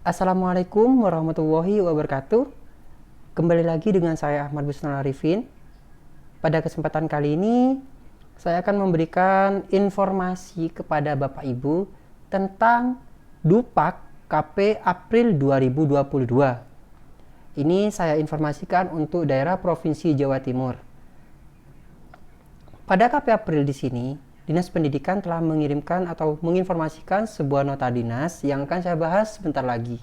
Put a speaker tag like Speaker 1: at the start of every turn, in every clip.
Speaker 1: Assalamualaikum warahmatullahi wabarakatuh. Kembali lagi dengan saya Ahmad Busnul Arifin. Pada kesempatan kali ini saya akan memberikan informasi kepada Bapak Ibu tentang Dupak KP April 2022. Ini saya informasikan untuk daerah Provinsi Jawa Timur. Pada KP April di sini, Dinas Pendidikan telah mengirimkan atau menginformasikan sebuah nota dinas yang akan saya bahas sebentar lagi.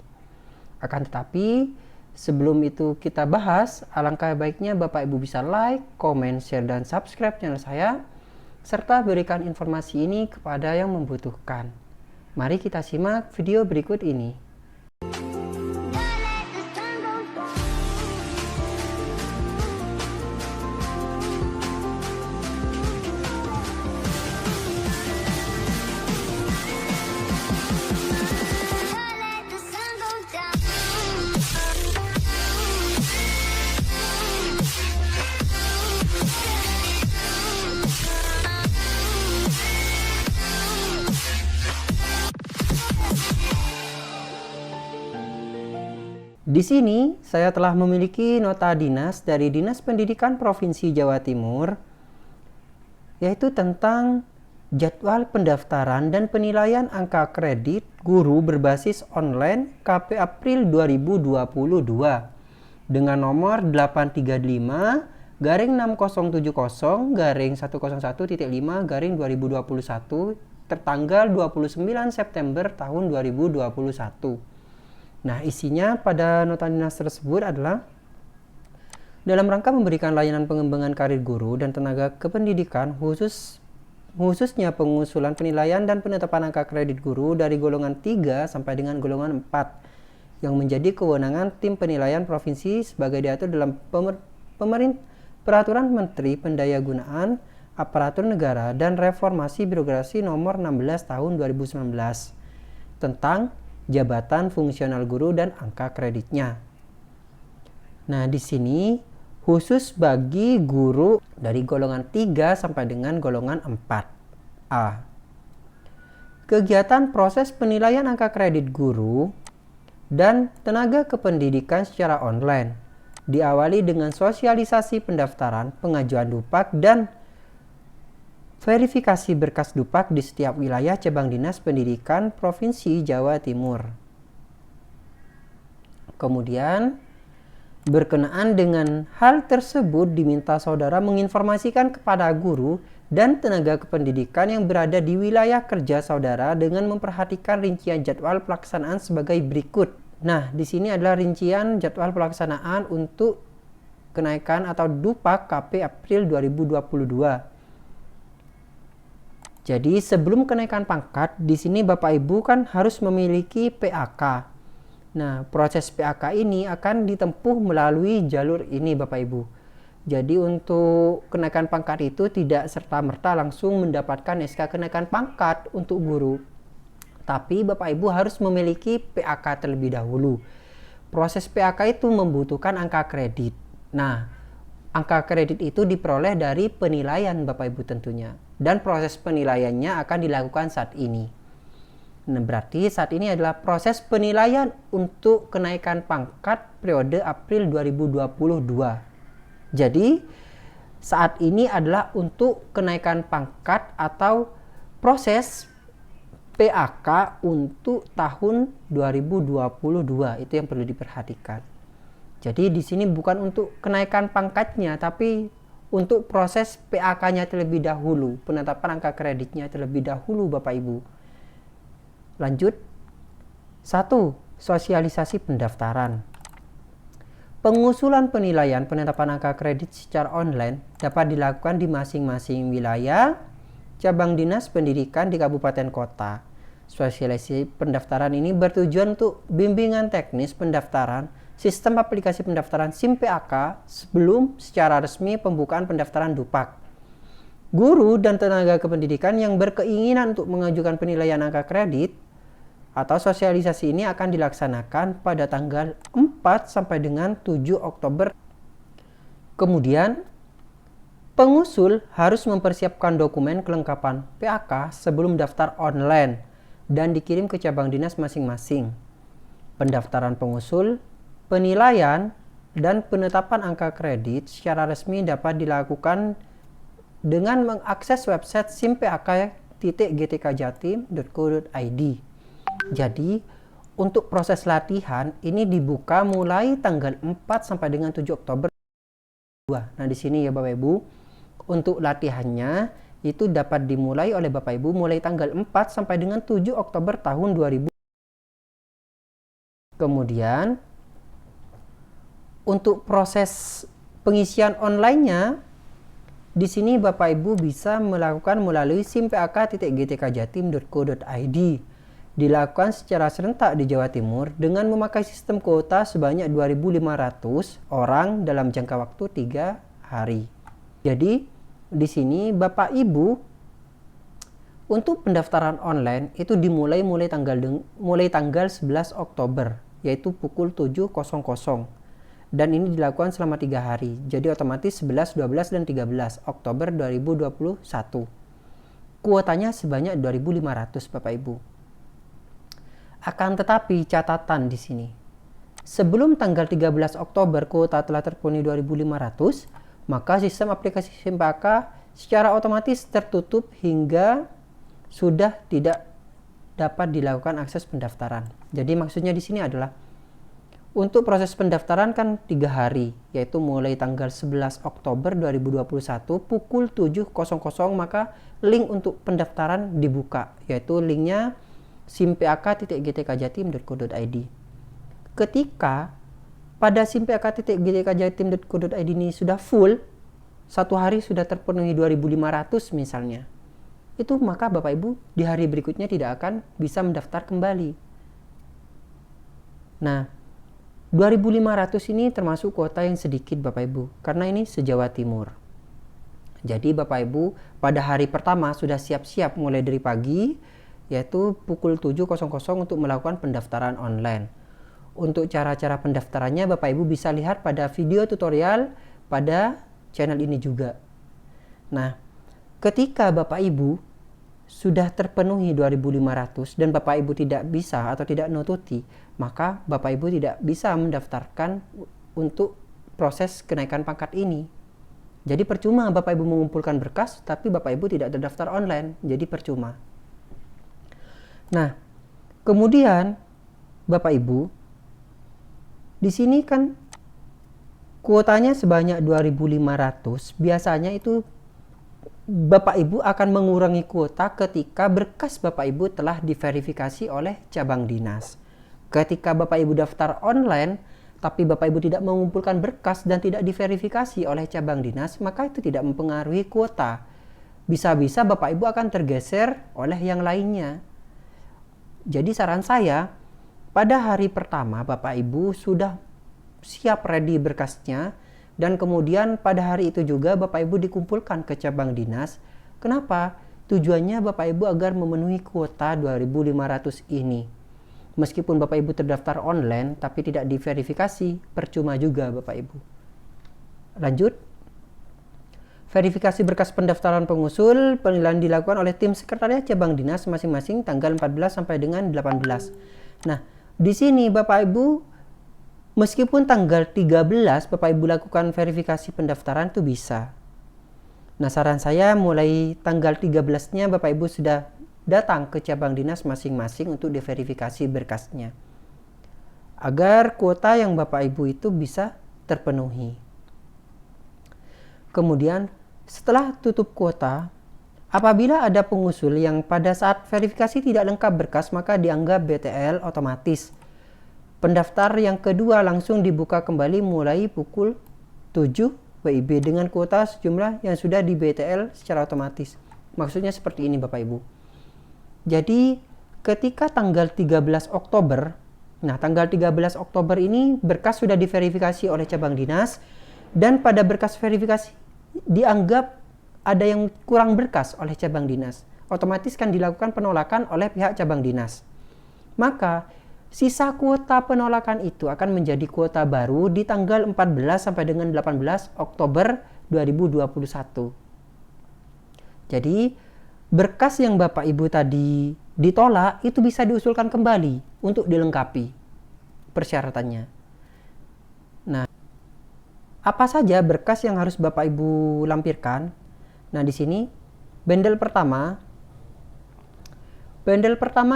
Speaker 1: Akan tetapi, sebelum itu kita bahas, alangkah baiknya Bapak Ibu bisa like, komen, share, dan subscribe channel saya, serta berikan informasi ini kepada yang membutuhkan. Mari kita simak video berikut ini. Di sini saya telah memiliki nota dinas dari Dinas Pendidikan Provinsi Jawa Timur, yaitu tentang jadwal pendaftaran dan penilaian angka kredit guru berbasis online KP April 2022 dengan nomor 835-6070-101.5/2021 tertanggal 29 September tahun 2021. Nah, isinya pada nota dinas tersebut adalah dalam rangka memberikan layanan pengembangan karir guru dan tenaga kependidikan khususnya pengusulan penilaian dan penetapan angka kredit guru dari golongan 3 sampai dengan golongan 4 yang menjadi kewenangan tim penilaian provinsi sebagai diatur dalam Peraturan Menteri Pendayagunaan Aparatur Negara dan Reformasi Birokrasi Nomor 16 Tahun 2019 tentang jabatan fungsional guru dan angka kreditnya. Nah, di sini khusus bagi guru dari golongan 3 sampai dengan golongan 4A. Kegiatan proses penilaian angka kredit guru dan tenaga kependidikan secara online diawali dengan sosialisasi pendaftaran, pengajuan Dupak dan verifikasi berkas Dupak di setiap wilayah cabang Dinas Pendidikan Provinsi Jawa Timur. Kemudian, berkenaan dengan hal tersebut diminta saudara menginformasikan kepada guru dan tenaga kependidikan yang berada di wilayah kerja saudara dengan memperhatikan rincian jadwal pelaksanaan sebagai berikut. Nah, di sini adalah rincian jadwal pelaksanaan untuk kenaikan atau Dupak KP April 2022. Jadi sebelum kenaikan pangkat, di sini Bapak Ibu kan harus memiliki PAK. Nah, proses PAK ini akan ditempuh melalui jalur ini Bapak Ibu. Jadi untuk kenaikan pangkat itu tidak serta-merta langsung mendapatkan SK kenaikan pangkat untuk guru. Tapi Bapak Ibu harus memiliki PAK terlebih dahulu. Proses PAK itu membutuhkan angka kredit. Nah, angka kredit itu diperoleh dari penilaian Bapak Ibu tentunya. Dan proses penilaiannya akan dilakukan saat ini. Nah, berarti saat ini adalah proses penilaian untuk kenaikan pangkat periode April 2022. Jadi, saat ini adalah untuk kenaikan pangkat atau proses PAK untuk tahun 2022. Itu yang perlu diperhatikan. Jadi di sini bukan untuk kenaikan pangkatnya, tapi untuk proses PAK-nya terlebih dahulu, penetapan angka kreditnya terlebih dahulu Bapak Ibu. Lanjut. 1. Sosialisasi pendaftaran. Pengusulan penilaian penetapan angka kredit secara online dapat dilakukan di masing-masing wilayah cabang Dinas Pendidikan di kabupaten kota. Sosialisasi pendaftaran ini bertujuan untuk bimbingan teknis pendaftaran sistem aplikasi pendaftaran SIM PAK sebelum secara resmi pembukaan pendaftaran Dupak. Guru dan tenaga kependidikan yang berkeinginan untuk mengajukan penilaian angka kredit atau sosialisasi ini akan dilaksanakan pada tanggal 4 sampai dengan 7 Oktober. Kemudian, pengusul harus mempersiapkan dokumen kelengkapan PAK sebelum daftar online dan dikirim ke cabang dinas masing-masing. Pendaftaran pengusul, penilaian, dan penetapan angka kredit secara resmi dapat dilakukan dengan mengakses website simpak.gtkjatim.co.id. Jadi, untuk proses latihan ini dibuka mulai tanggal 4 sampai dengan 7 Oktober. Nah, di sini ya Bapak Ibu, untuk latihannya itu dapat dimulai oleh Bapak Ibu mulai tanggal 4 sampai dengan 7 Oktober tahun 2000. Kemudian untuk proses pengisian online-nya di sini Bapak Ibu bisa melakukan melalui simpak.gtkjatim.co.id. Dilakukan secara serentak di Jawa Timur dengan memakai sistem kuota sebanyak 2.500 orang dalam jangka waktu 3 hari. Jadi di sini Bapak Ibu untuk pendaftaran online itu dimulai mulai tanggal 11 Oktober yaitu pukul 7.00 dan ini dilakukan selama 3 hari. Jadi otomatis 11, 12 dan 13 Oktober 2021. Kuotanya sebanyak 2.500 Bapak Ibu. Akan tetapi catatan di sini. Sebelum tanggal 13 Oktober kuota telah terpenuhi 2.500, maka sistem aplikasi Simpaka secara otomatis tertutup hingga sudah tidak dapat dilakukan akses pendaftaran. Jadi maksudnya di sini adalah untuk proses pendaftaran kan 3 hari, yaitu mulai tanggal 11 Oktober 2021 pukul 7.00 maka link untuk pendaftaran dibuka, yaitu linknya simpak.gtkjatim.co.id. Ketika pada simpak.gtkjatim.co.id ini sudah full, 1 hari sudah terpenuhi 2.500 misalnya, itu maka Bapak Ibu di hari berikutnya tidak akan bisa mendaftar kembali. Nah, 2.500 ini termasuk kuota yang sedikit Bapak Ibu, karena ini se-Jawa Timur. Jadi Bapak Ibu pada hari pertama sudah siap-siap mulai dari pagi, yaitu pukul 7.00 untuk melakukan pendaftaran online. Untuk cara-cara pendaftarannya Bapak Ibu bisa lihat pada video tutorial pada channel ini juga. Nah, ketika Bapak Ibu sudah terpenuhi 2.500 dan Bapak Ibu tidak bisa atau tidak nututi, maka Bapak Ibu tidak bisa mendaftarkan untuk proses kenaikan pangkat ini. Jadi percuma Bapak Ibu mengumpulkan berkas tapi Bapak Ibu tidak terdaftar online, jadi percuma. Nah, kemudian Bapak Ibu di sini kan kuotanya sebanyak 2.500. Biasanya itu Bapak Ibu akan mengurangi kuota ketika berkas Bapak Ibu telah diverifikasi oleh cabang dinas. Ketika Bapak Ibu daftar online, tapi Bapak Ibu tidak mengumpulkan berkas dan tidak diverifikasi oleh cabang dinas, maka itu tidak mempengaruhi kuota. Bisa-bisa Bapak Ibu akan tergeser oleh yang lainnya. Jadi saran saya, pada hari pertama Bapak Ibu sudah siap ready berkasnya, dan kemudian pada hari itu juga Bapak Ibu dikumpulkan ke cabang dinas. Kenapa? Tujuannya Bapak Ibu agar memenuhi kuota 2.500 ini. Meskipun Bapak Ibu terdaftar online tapi tidak diverifikasi, percuma juga Bapak Ibu. Lanjut. Verifikasi berkas pendaftaran pengusul penilaian dilakukan oleh tim sekretariat cabang dinas masing-masing tanggal 14 sampai dengan 18. Nah, di sini Bapak Ibu meskipun tanggal 13 Bapak Ibu lakukan verifikasi pendaftaran itu bisa. Nah, saran saya mulai tanggal 13-nya Bapak Ibu sudah datang ke cabang dinas masing-masing untuk diverifikasi berkasnya. Agar kuota yang Bapak Ibu itu bisa terpenuhi. Kemudian setelah tutup kuota, apabila ada pengusul yang pada saat verifikasi tidak lengkap berkas maka dianggap BTL otomatis. Pendaftar yang kedua langsung dibuka kembali mulai pukul 7 WIB dengan kuota sejumlah yang sudah di BTL secara otomatis. Maksudnya seperti ini Bapak Ibu. Jadi ketika tanggal 13 Oktober, nah tanggal 13 Oktober ini berkas sudah diverifikasi oleh cabang dinas dan pada berkas verifikasi dianggap ada yang kurang berkas oleh cabang dinas. Otomatis kan dilakukan penolakan oleh pihak cabang dinas. Maka sisa kuota penolakan itu akan menjadi kuota baru di tanggal 14 sampai dengan 18 Oktober 2021. Jadi berkas yang Bapak Ibu tadi ditolak itu bisa diusulkan kembali untuk dilengkapi. persyaratannya. Nah, apa saja berkas yang harus Bapak Ibu lampirkan? Nah, di sini bundle pertama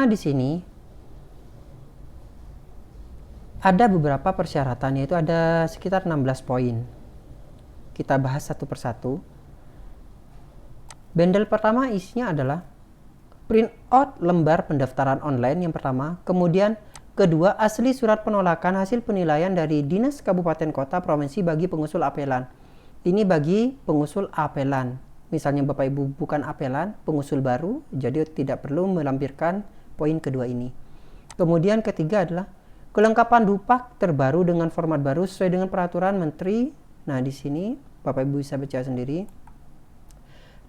Speaker 1: di sini ada beberapa persyaratan, yaitu ada sekitar 16 poin. Kita bahas satu persatu. Bundle pertama isinya adalah print out lembar pendaftaran online yang pertama, kemudian kedua, asli surat penolakan hasil penilaian dari Dinas Kabupaten Kota Provinsi bagi pengusul apelan. Ini bagi pengusul apelan. Misalnya Bapak Ibu bukan apelan, pengusul baru, jadi tidak perlu melampirkan poin kedua ini. Kemudian ketiga adalah kelengkapan dupak terbaru dengan format baru sesuai dengan peraturan menteri. Nah, di sini Bapak Ibu bisa baca sendiri.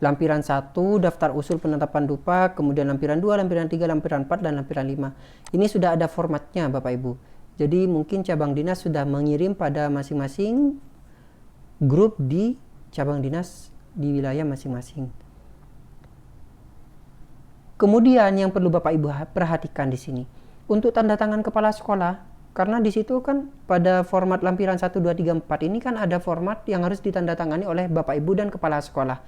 Speaker 1: Lampiran 1, daftar usul penetapan dupak, kemudian lampiran 2, lampiran 3, lampiran 4, dan lampiran 5. Ini sudah ada formatnya Bapak Ibu. Jadi mungkin cabang dinas sudah mengirim pada masing-masing grup di cabang dinas di wilayah masing-masing. Kemudian yang perlu Bapak Ibu perhatikan di sini, untuk tanda tangan kepala sekolah, karena di situ kan pada format lampiran 1, 2, 3, 4 ini kan ada format yang harus ditandatangani oleh Bapak Ibu dan kepala sekolah.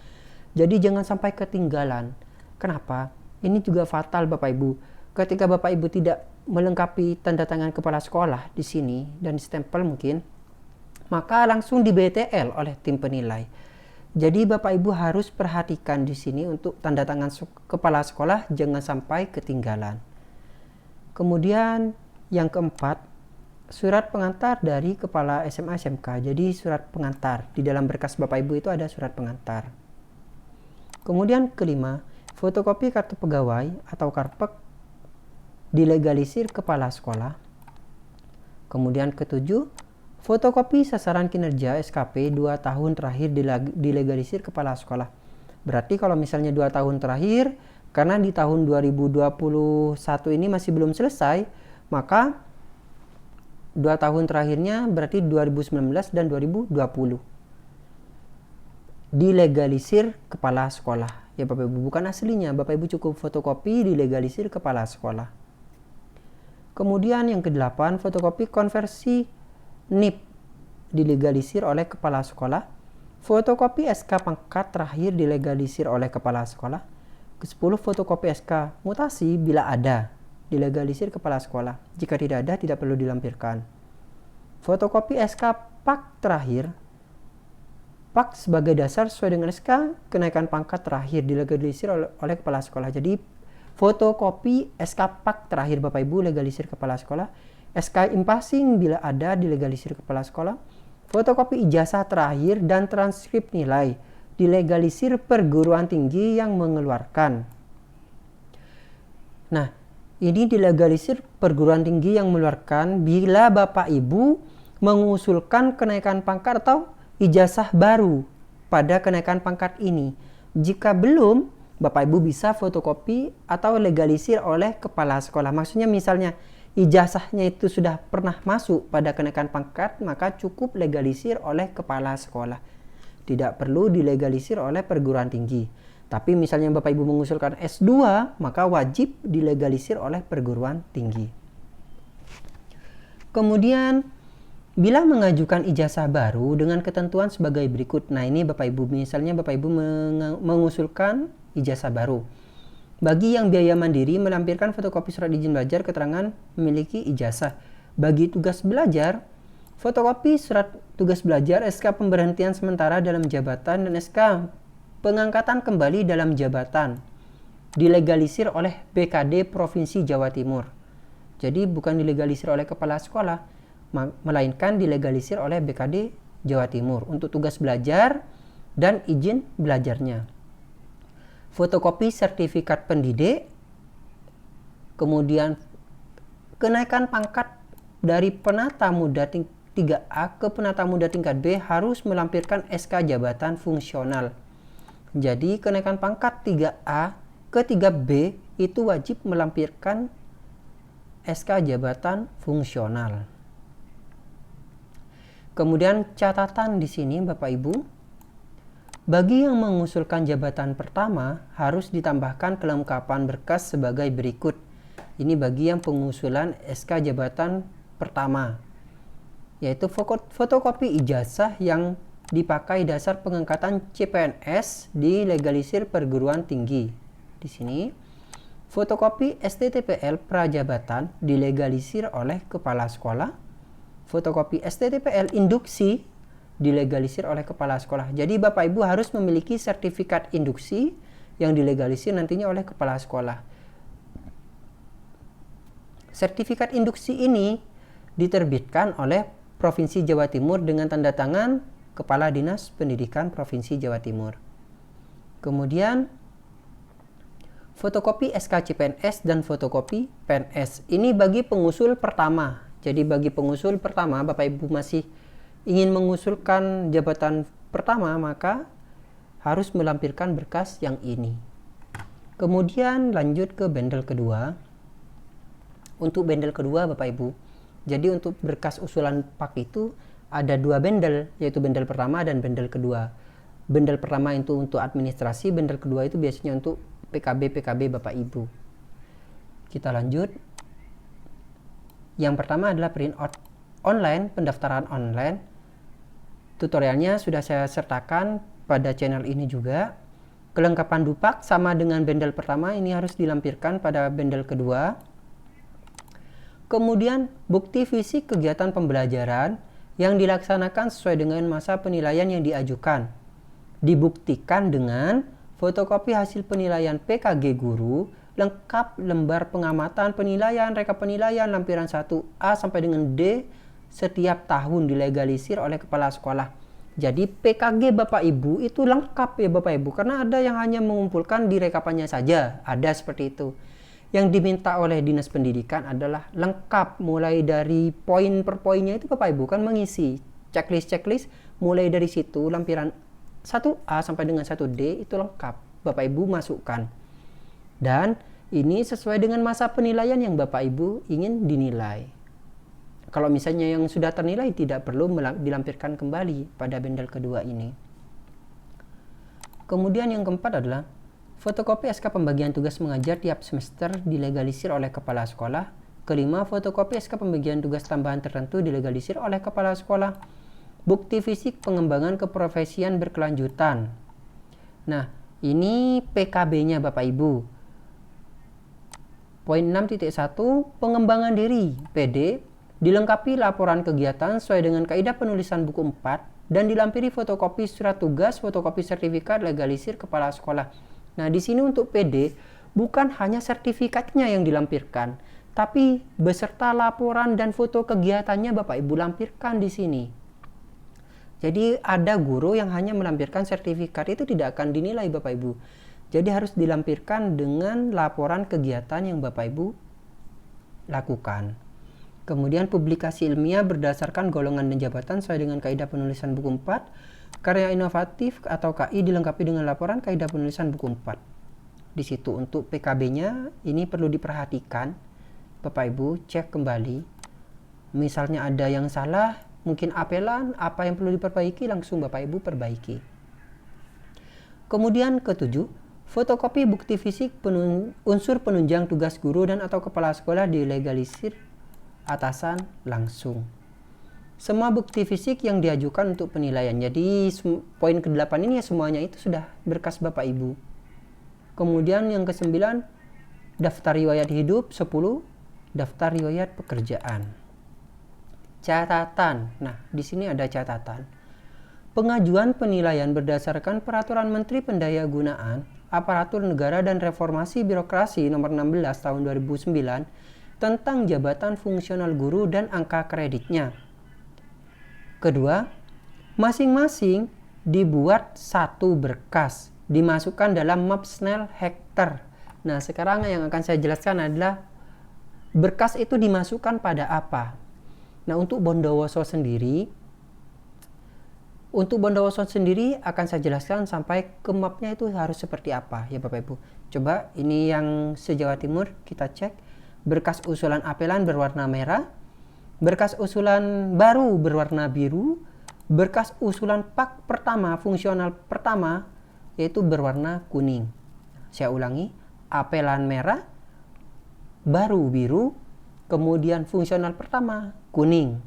Speaker 1: Jadi jangan sampai ketinggalan. Kenapa? Ini juga fatal Bapak Ibu. Ketika Bapak Ibu tidak melengkapi tanda tangan kepala sekolah di sini dan stempel mungkin, maka langsung di BTL oleh tim penilai. Jadi Bapak Ibu harus perhatikan di sini untuk tanda tangan kepala sekolah jangan sampai ketinggalan. Kemudian yang keempat, surat pengantar dari kepala SMA SMK. Jadi surat pengantar, di dalam berkas Bapak Ibu itu ada surat pengantar. Kemudian kelima, fotokopi kartu pegawai atau karpet dilegalisir kepala sekolah. Kemudian ketujuh, fotokopi sasaran kinerja SKP 2 tahun terakhir dilegalisir kepala sekolah. Berarti kalau misalnya 2 tahun terakhir, karena di tahun 2021 ini masih belum selesai, maka 2 tahun terakhirnya berarti 2019 dan 2020. Dilegalisir kepala sekolah. Ya Bapak Ibu, bukan aslinya. Bapak Ibu cukup fotokopi dilegalisir kepala sekolah. Kemudian yang ke-8, fotokopi konversi NIP dilegalisir oleh kepala sekolah. Fotokopi SK pangkat terakhir dilegalisir oleh kepala sekolah. Ke-10, fotokopi SK mutasi bila ada dilegalisir kepala sekolah. Jika tidak ada, tidak perlu dilampirkan. Fotokopi SK PAK terakhir, PAK sebagai dasar sesuai dengan SK kenaikan pangkat terakhir dilegalisir oleh kepala sekolah. Jadi fotokopi SK PAK terakhir Bapak Ibu legalisir kepala sekolah. SK impasing bila ada dilegalisir kepala sekolah. Fotokopi ijazah terakhir dan transkrip nilai dilegalisir perguruan tinggi yang mengeluarkan. Nah, ini dilegalisir perguruan tinggi yang mengeluarkan bila Bapak Ibu mengusulkan kenaikan pangkat atau ijazah baru pada kenaikan pangkat ini. Jika belum, Bapak Ibu bisa fotokopi atau legalisir oleh kepala sekolah. Maksudnya misalnya ijazahnya itu sudah pernah masuk pada kenaikan pangkat, maka cukup legalisir oleh kepala sekolah. Tidak perlu dilegalisir oleh perguruan tinggi. Tapi misalnya Bapak Ibu mengusulkan S2, maka wajib dilegalisir oleh perguruan tinggi. Kemudian bila mengajukan ijazah baru dengan ketentuan sebagai berikut. Nah, ini Bapak Ibu, misalnya Bapak Ibu mengusulkan ijazah baru. Bagi yang biaya mandiri, melampirkan fotokopi surat izin belajar keterangan memiliki ijazah. Bagi tugas belajar, fotokopi surat tugas belajar, SK pemberhentian sementara dalam jabatan, dan SK pengangkatan kembali dalam jabatan. Dilegalisir oleh BKD Provinsi Jawa Timur. Jadi bukan dilegalisir oleh kepala sekolah, melainkan dilegalisir oleh BKD Jawa Timur untuk tugas belajar dan izin belajarnya. Fotokopi sertifikat pendidik, kemudian kenaikan pangkat dari penata muda 3A ke penata muda tingkat B harus melampirkan SK jabatan fungsional. Jadi kenaikan pangkat 3A ke 3B itu wajib melampirkan SK jabatan fungsional. Kemudian catatan di sini Bapak Ibu, bagi yang mengusulkan jabatan pertama harus ditambahkan kelengkapan berkas sebagai berikut. Ini bagi yang pengusulan SK jabatan pertama, yaitu fotokopi ijazah yang dipakai dasar pengangkatan CPNS dilegalisir perguruan tinggi. Di sini, fotokopi STTPL prajabatan dilegalisir oleh kepala sekolah. Fotokopi STTPL induksi dilegalisir oleh kepala sekolah. Jadi Bapak Ibu harus memiliki sertifikat induksi yang dilegalisir nantinya oleh kepala sekolah. Sertifikat induksi ini diterbitkan oleh Provinsi Jawa Timur dengan tanda tangan Kepala Dinas Pendidikan Provinsi Jawa Timur. Kemudian fotokopi SK CPNS dan fotokopi PNS. Ini bagi pengusul pertama. Jadi bagi pengusul pertama, Bapak Ibu masih ingin mengusulkan jabatan pertama, maka harus melampirkan berkas yang ini. Kemudian lanjut ke bendel kedua. Untuk bendel kedua Bapak Ibu, jadi untuk berkas usulan PAK itu ada dua bendel, yaitu bendel pertama dan bendel kedua. Bendel pertama itu untuk administrasi, bendel kedua itu biasanya untuk PKB Bapak Ibu. Kita lanjut. Yang pertama adalah print out online, pendaftaran online. Tutorialnya sudah saya sertakan pada channel ini juga. Kelengkapan dupak sama dengan bendel pertama, ini harus dilampirkan pada bendel kedua. Kemudian bukti fisik kegiatan pembelajaran yang dilaksanakan sesuai dengan masa penilaian yang diajukan. Dibuktikan dengan fotokopi hasil penilaian PKG guru, lengkap lembar pengamatan penilaian, reka penilaian lampiran 1A sampai dengan D setiap tahun dilegalisir oleh kepala sekolah. Jadi PKG Bapak Ibu itu lengkap ya Bapak Ibu, karena ada yang hanya mengumpulkan di rekapannya saja, ada seperti itu. Yang diminta oleh Dinas Pendidikan adalah lengkap, mulai dari poin per poinnya itu Bapak Ibu kan mengisi checklist, mulai dari situ lampiran 1A sampai dengan 1D itu lengkap Bapak Ibu masukkan. Dan ini sesuai dengan masa penilaian yang Bapak Ibu ingin dinilai. Kalau misalnya yang sudah ternilai tidak perlu dilampirkan kembali pada bendel kedua ini. Kemudian yang keempat adalah fotokopi SK pembagian tugas mengajar tiap semester dilegalisir oleh kepala sekolah. Kelima, fotokopi SK pembagian tugas tambahan tertentu dilegalisir oleh kepala sekolah. Bukti fisik pengembangan keprofesian berkelanjutan. Nah, ini PKB-nya Bapak Ibu. Poin 6.1, pengembangan diri PD dilengkapi laporan kegiatan sesuai dengan kaidah penulisan buku 4 dan dilampiri fotokopi surat tugas, fotokopi sertifikat legalisir kepala sekolah. Nah, di sini untuk PD bukan hanya sertifikatnya yang dilampirkan, tapi beserta laporan dan foto kegiatannya Bapak Ibu lampirkan di sini. Jadi ada guru yang hanya melampirkan sertifikat itu tidak akan dinilai Bapak Ibu. Jadi harus dilampirkan dengan laporan kegiatan yang Bapak Ibu lakukan. Kemudian publikasi ilmiah berdasarkan golongan dan jabatan sesuai dengan kaidah penulisan buku 4. Karya inovatif atau KI dilengkapi dengan laporan kaidah penulisan buku 4. Di situ untuk PKB-nya ini perlu diperhatikan. Bapak Ibu cek kembali. Misalnya ada yang salah, mungkin apelan, apa yang perlu diperbaiki langsung Bapak Ibu perbaiki. Kemudian ketujuh, fotokopi bukti fisik unsur penunjang tugas guru dan atau kepala sekolah dilegalisir atasan langsung. Semua bukti fisik yang diajukan untuk penilaian. Jadi poin ke-8 ini ya semuanya itu sudah berkas Bapak Ibu. Kemudian yang ke-9, daftar riwayat hidup. 10, daftar riwayat pekerjaan. Catatan. Nah, di sini ada catatan. Pengajuan penilaian berdasarkan Peraturan Menteri Pendayagunaan Aparatur Negara dan Reformasi Birokrasi Nomor 16 Tahun 2009 tentang jabatan fungsional guru dan angka kreditnya. Kedua, masing-masing dibuat satu berkas, dimasukkan dalam Mapsnel Hektar. Nah, sekarang yang akan saya jelaskan adalah berkas itu dimasukkan pada apa. Nah, untuk Bondowoso sendiri akan saya jelaskan sampai ke mapnya itu harus seperti apa ya Bapak Ibu. Coba ini yang se-Jawa Timur kita cek. Berkas usulan apelan berwarna merah. Berkas usulan baru berwarna biru, berkas usulan PAK pertama, fungsional pertama, yaitu berwarna kuning. Saya ulangi, apelan merah, baru biru, kemudian fungsional pertama kuning.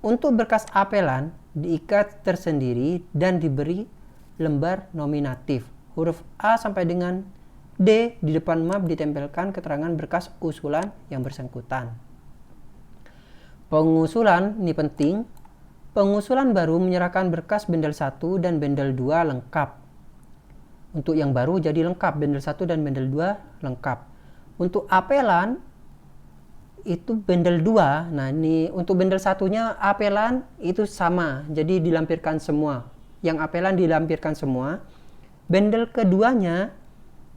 Speaker 1: Untuk berkas apelan diikat tersendiri dan diberi lembar nominatif. Huruf A sampai dengan D di depan map ditempelkan keterangan berkas usulan yang bersangkutan. Pengusulan ini penting. Pengusulan baru menyerahkan berkas bendel 1 dan bendel 2 lengkap. Untuk yang baru jadi lengkap, bendel 1 dan bendel 2 lengkap. Untuk apelan itu bendel 2. Nah, ini untuk bendel satunya apelan itu sama. Jadi dilampirkan semua. Yang apelan dilampirkan semua. Bendel keduanya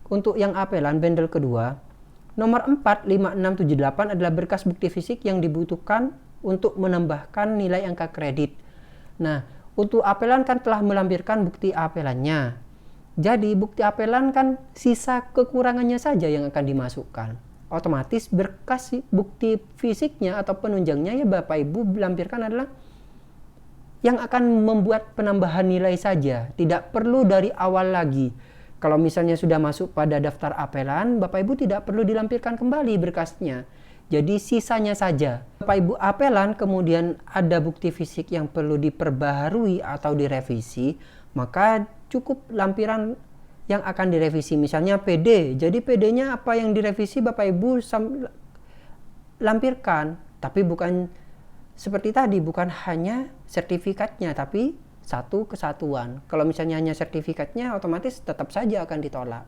Speaker 1: untuk yang apelan bendel kedua nomor 4, 5, 6, 7, 8 adalah berkas bukti fisik yang dibutuhkan untuk menambahkan nilai angka kredit. Nah, untuk apelan kan telah melampirkan bukti apelannya. Jadi bukti apelan kan sisa kekurangannya saja yang akan dimasukkan. Otomatis berkas bukti fisiknya atau penunjangnya ya Bapak Ibu lampirkan adalah yang akan membuat penambahan nilai saja, tidak perlu dari awal lagi. Kalau misalnya sudah masuk pada daftar apelan, Bapak Ibu tidak perlu dilampirkan kembali berkasnya. Jadi sisanya saja. Bapak Ibu apelan kemudian ada bukti fisik yang perlu diperbaharui atau direvisi, maka cukup lampiran yang akan direvisi, misalnya PD. Jadi PD-nya apa yang direvisi Bapak Ibu lampirkan, tapi bukan seperti tadi, bukan hanya sertifikatnya, tapi satu kesatuan. Kalau misalnya hanya sertifikatnya, otomatis tetap saja akan ditolak.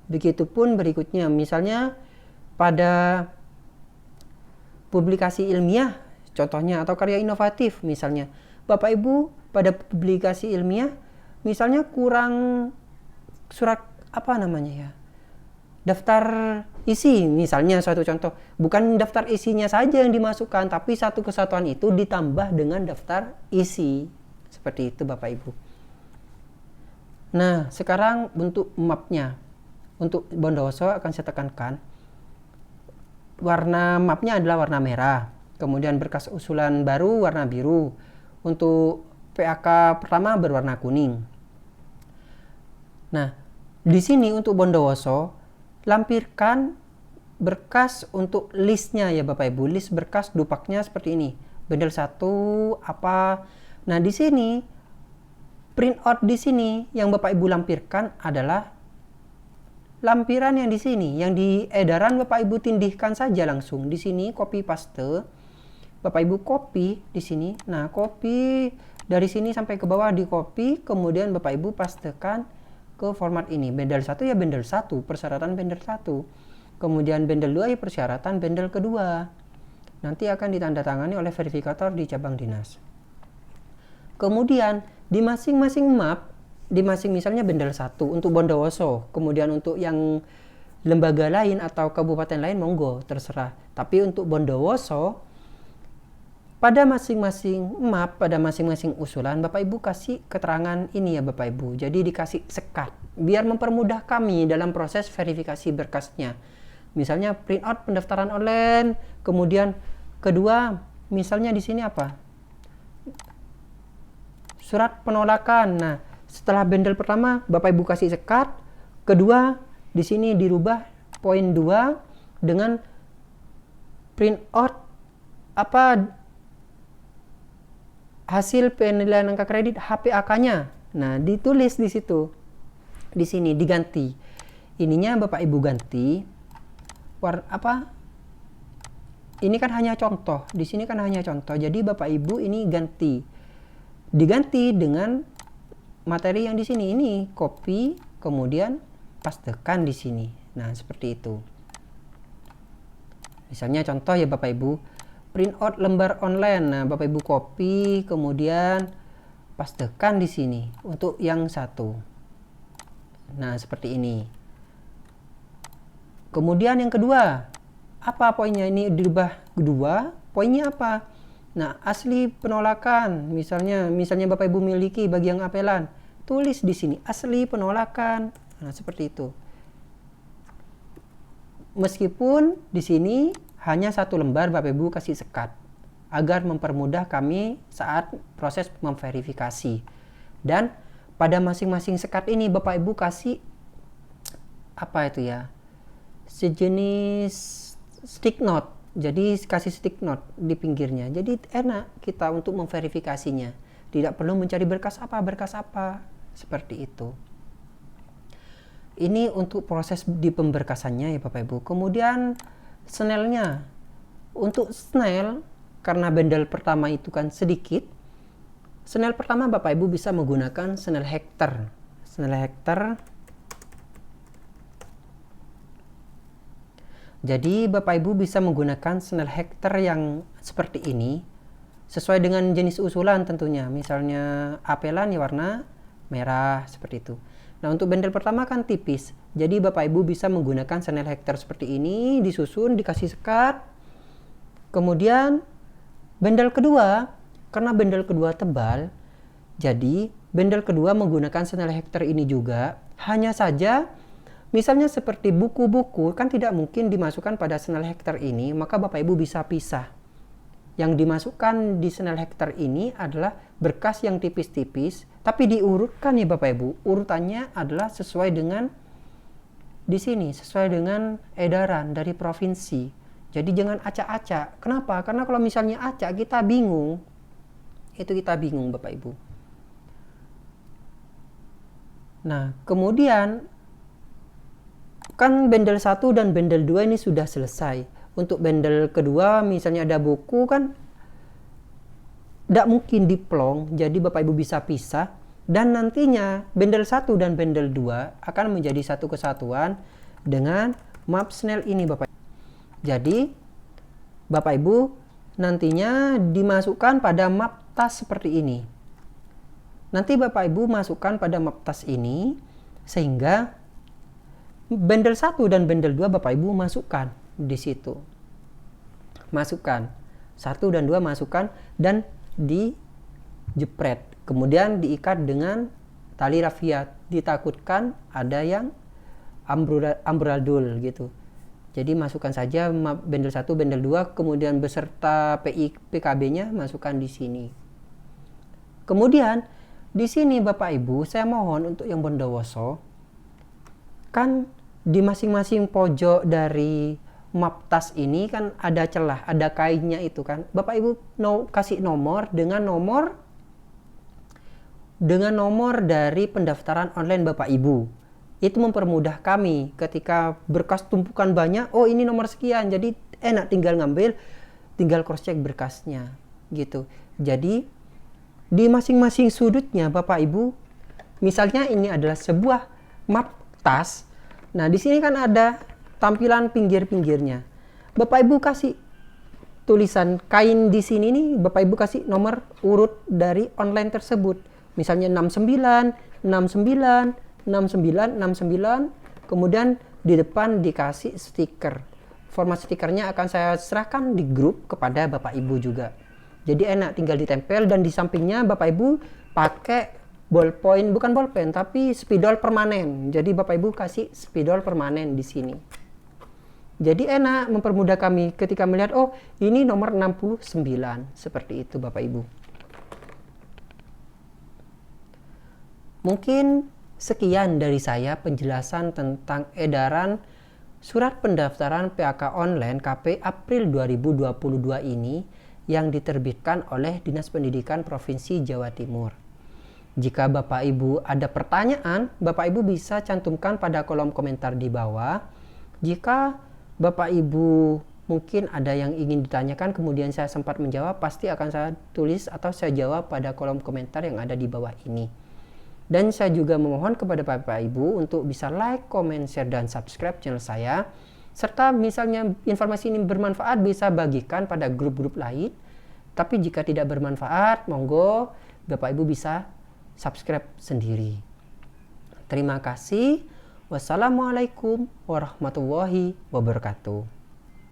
Speaker 1: Begitupun berikutnya, misalnya pada publikasi ilmiah, contohnya, atau karya inovatif, misalnya Bapak Ibu pada publikasi ilmiah, misalnya kurang surat apa namanya ya, daftar isi, misalnya suatu contoh, bukan daftar isinya saja yang dimasukkan, tapi satu kesatuan itu ditambah dengan daftar isi, seperti itu Bapak Ibu. Nah, sekarang untuk mapnya, untuk Bondowoso akan saya tekankan warna mapnya adalah warna merah, kemudian berkas usulan baru warna biru, untuk PAK pertama berwarna kuning. Nah, di sini untuk Bondowoso lampirkan berkas untuk listnya ya Bapak Ibu, list berkas dupaknya seperti ini. Bendel 1 apa. Nah, di sini print out di sini yang Bapak Ibu lampirkan adalah lampiran yang di sini, yang di edaran Bapak Ibu tindihkan saja langsung. Di sini copy paste. Bapak Ibu copy di sini. Nah, copy dari sini sampai ke bawah di copy, kemudian Bapak Ibu pastekan ke format ini. Bendel 1 ya bendel 1, persyaratan bendel 1. Kemudian bendel 2 ya persyaratan bendel kedua. Nanti akan ditandatangani oleh verifikator di cabang dinas. Kemudian di masing-masing map, di misalnya bendel 1 untuk Bondowoso, kemudian untuk yang lembaga lain atau kabupaten lain monggo terserah. Tapi untuk Bondowoso pada masing-masing map, pada masing-masing usulan, Bapak Ibu kasih keterangan ini ya Bapak Ibu. Jadi dikasih sekat, biar mempermudah kami dalam proses verifikasi berkasnya. Misalnya print out pendaftaran online, kemudian kedua, misalnya di sini apa? Surat penolakan. Nah, setelah bendel pertama, Bapak Ibu kasih sekat, kedua, di sini dirubah poin 2 dengan print out apa? Hasil penilaian angka kredit HPAK-nya. Nah, ditulis di situ. Di sini diganti. Ininya Bapak Ibu ganti apa? Ini kan hanya contoh. Di sini kan hanya contoh. Jadi Bapak Ibu ini ganti. Diganti dengan materi yang di sini. Ini copy, kemudian pastekan di sini. Nah, seperti itu. Misalnya contoh ya Bapak Ibu, print out lembar online. Nah, Bapak Ibu copy, kemudian pastekan di sini untuk yang satu. Nah, seperti ini. Kemudian yang kedua, apa poinnya? Ini dirubah kedua, poinnya apa? Nah, asli penolakan. Misalnya Bapak Ibu miliki bagi yang apelan, tulis di sini asli penolakan. Nah, seperti itu. Meskipun di sini hanya satu lembar, Bapak Ibu kasih sekat agar mempermudah kami saat proses memverifikasi. Dan pada masing-masing sekat ini Bapak Ibu kasih apa itu ya, sejenis stick note. Jadi kasih stick note di pinggirnya. Jadi enak kita untuk memverifikasinya. Tidak perlu mencari berkas apa, seperti itu. Ini untuk proses di pemberkasannya ya Bapak Ibu. Kemudian snellnya. Untuk snell, karena bundle pertama itu kan sedikit, snell pertama Bapak Ibu bisa menggunakan snell hektar. Snell hektar. Jadi Bapak Ibu bisa menggunakan snell hektar yang seperti ini sesuai dengan jenis usulan tentunya. Misalnya apelan ya warna merah seperti itu. Nah, untuk bundle pertama kan tipis. Jadi Bapak Ibu bisa menggunakan snell hektar seperti ini, disusun, dikasih sekat. Kemudian bundle kedua, karena bundle kedua tebal, jadi bundle kedua menggunakan snell hektar ini juga. Hanya saja misalnya seperti buku-buku kan tidak mungkin dimasukkan pada snell hektar ini, maka Bapak Ibu bisa pisah. Yang dimasukkan di snell hektar ini adalah berkas yang tipis-tipis, tapi diurutkan ya Bapak Ibu. Urutannya adalah sesuai dengan di sini, sesuai dengan edaran dari provinsi. Jadi jangan acak-acak. Kenapa? Karena kalau misalnya acak kita bingung. Itu kita bingung Bapak Ibu. Nah, kemudian kan bundle 1 dan bundle 2 ini sudah selesai. Untuk bundle kedua misalnya ada buku kan tidak mungkin diplong, jadi Bapak Ibu bisa pisah. Dan nantinya bundle 1 dan bundle 2 akan menjadi satu kesatuan dengan map snell ini Bapak Ibu. Jadi Bapak Ibu nantinya dimasukkan pada map tas seperti ini. Nanti Bapak Ibu masukkan pada map tas ini sehingga bundle 1 dan bundle 2 Bapak Ibu masukkan di situ. Masukkan 1 dan 2 masukkan dan dijepret. Kemudian diikat dengan tali rafiat. Ditakutkan ada yang amburadul gitu. Jadi masukkan saja bundle 1, bundle 2 kemudian beserta PKB-nya masukkan di sini. Kemudian di sini Bapak Ibu saya mohon untuk yang bondowoso kan di masing-masing pojok dari map tas ini kan ada celah, ada kainnya itu kan. Bapak Ibu kasih nomor dengan nomor dari pendaftaran online Bapak Ibu. Itu mempermudah kami ketika berkas tumpukan banyak, oh ini nomor sekian. Jadi enak tinggal ngambil, tinggal cross check berkasnya gitu. Jadi di masing-masing sudutnya Bapak Ibu, misalnya ini adalah sebuah map tas. Nah, di sini kan ada tampilan pinggir-pinggirnya. Bapak Ibu kasih tulisan kain di sini nih, Bapak Ibu kasih nomor urut dari online tersebut. Misalnya 69, 69, 69, 69, kemudian di depan dikasih stiker. Format stikernya akan saya serahkan di grup kepada Bapak Ibu juga. Jadi enak tinggal ditempel dan di sampingnya Bapak Ibu pakai ballpoint, bukan ballpen tapi spidol permanen. Jadi Bapak Ibu kasih spidol permanen di sini. Jadi enak mempermudah kami ketika melihat oh ini nomor 69 seperti itu Bapak Ibu. Mungkin sekian dari saya penjelasan tentang edaran surat pendaftaran PAK online KP April 2022 ini yang diterbitkan oleh Dinas Pendidikan Provinsi Jawa Timur. Jika Bapak Ibu ada pertanyaan, Bapak Ibu bisa cantumkan pada kolom komentar di bawah. Jika Bapak Ibu mungkin ada yang ingin ditanyakan kemudian saya sempat menjawab, pasti akan saya tulis atau saya jawab pada kolom komentar yang ada di bawah ini. Dan saya juga memohon kepada Bapak Ibu untuk bisa like, comment, share, dan subscribe channel saya. Serta misalnya informasi ini bermanfaat bisa bagikan pada grup-grup lain. Tapi jika tidak bermanfaat, monggo Bapak Ibu bisa subscribe sendiri. Terima kasih. Wassalamualaikum warahmatullahi wabarakatuh.